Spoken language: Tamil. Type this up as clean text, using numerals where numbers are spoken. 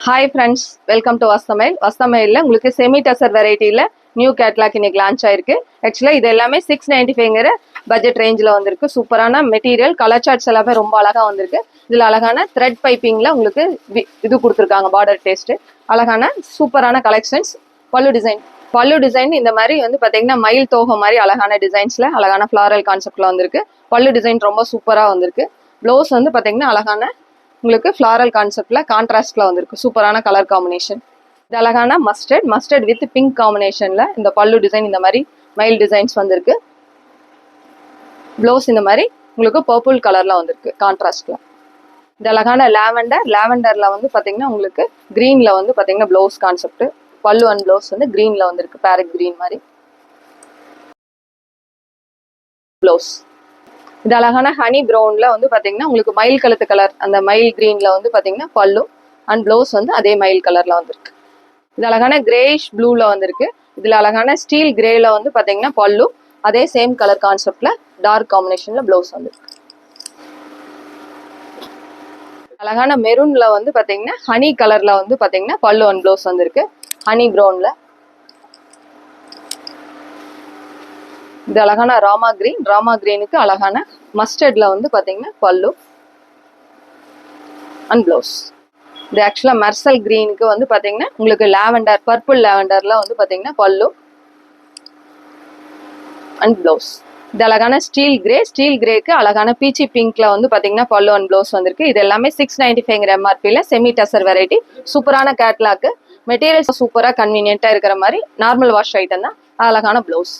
ஹாய் ஃப்ரெண்ட்ஸ், வெல்கம் டு வஸ்தமையில் உங்களுக்கு செமி டசர் வெரைட்டியில் நியூ கேட்லாக் இன்னைக்கு லான்ச் ஆயிருக்கு. ஆக்சுவலாக இது எல்லாமே 695 பட்ஜெட் ரேஞ்சில் வந்திருக்கு. சூப்பரான மெட்டீரியல், கலர் சார்ட்ஸ் எல்லாமே ரொம்ப அழகாக வந்திருக்கு. இதில் அழகான த்ரெட் பைப்பிங்கில் உங்களுக்கு இது கொடுத்துருக்காங்க, பார்டர் டேஸ்ட்டு. அழகான சூப்பரான கலெக்ஷன்ஸ். பல்லு டிசைன் இந்த மாதிரி வந்து பார்த்தீங்கன்னா மயில் தோகை மாதிரி அழகான டிசைன்ஸில் அழகான ஃப்ளாரல் கான்செப்டில் வந்திருக்கு. பல்லு டிசைன் ரொம்ப சூப்பராக வந்திருக்கு. ப்ளவுஸ் வந்து பார்த்தீங்கன்னா அழகான உங்களுக்கு ஃப்ளாரல் கான்செப்ட்ல கான்ட்ராஸ்ட்ல வந்திருக்கு. சூப்பரான கலர் காம்பினேஷன். இது அழகான மஸ்டர்ட் வித் பிங்க் காம்பினேஷன்ல இந்த பல்லு டிசைன் இந்த மாதிரி மைல் டிசைன்ஸ் வந்திருக்கு. ப்ளவுஸ் இந்த மாதிரி உங்களுக்கு பர்பிள் கலர்ல வந்திருக்கு கான்ட்ராஸ்ட்ல. இது அழகான லாவெண்டர்ல வந்து பாத்தீங்கன்னா உங்களுக்கு கிரீன்ல வந்து பாத்தீங்கன்னா ப்ளவுஸ் கான்செப்ட். பல்லு அண்ட் ப்ளவுஸ் வந்து கிரீன்ல வந்திருக்கு, பேரட் கிரீன் மாதிரி ப்ளவுஸ். இது அழகான ஹனி ப்ரௌன்ல வந்து பாத்தீங்கன்னா உங்களுக்கு மயில் கழுத்து கலர், அந்த மயில் கிரீன்ல வந்து பாத்தீங்கன்னா பல்லு அண்ட் ப்ளவுஸ் வந்து அதே மயில் கலர்ல வந்திருக்கு. இது அழகான கிரேஷ் ப்ளூல வந்திருக்கு. இதுல அழகான ஸ்டீல் கிரேல வந்து பாத்தீங்கன்னா பல்லு, அதே சேம் கலர் கான்செப்ட்ல டார்க் காம்பினேஷன்ல ப்ளவுஸ் வந்திருக்கு. அழகான மெரூன்ல வந்து பாத்தீங்கன்னா ஹனி கலர்ல வந்து பாத்தீங்கன்னா பல்லு அண்ட் ப்ளவுஸ் வந்திருக்கு. ஹனி ப்ரௌன்ல இது அழகான ராமா கிரீனுக்கு அழகான மஸ்டர்ட்ல வந்து பாத்தீங்கன்னா பல்லு அண்ட் ப்ளவுஸ். இது ஆக்சுவலா மெர்சல் கிரீனுக்கு வந்து பாத்தீங்கன்னா உங்களுக்கு லாவெண்டர், பர்பிள் லாவெண்டர்ல வந்து பாத்தீங்கன்னா பல்லு அண்ட் ப்ளவுஸ். இது அழகான ஸ்டீல் கிரேக்கு அழகான பீச்சி பிங்க்ல வந்து பாத்தீங்கன்னா பல்லு அண்ட் ப்ளவுஸ் வந்திருக்கு. இது எல்லாமே 695 MRPல செமி டசர் வெரைட்டி. சூப்பரான கேட்லாக், மெட்டீரியல்ஸ் சூப்பரா கன்வீனியன்ட்டா இருக்கிற மாதிரி நார்மல் வாஷ் ஐட்டம் தான். அழகான ப்ளவுஸ்.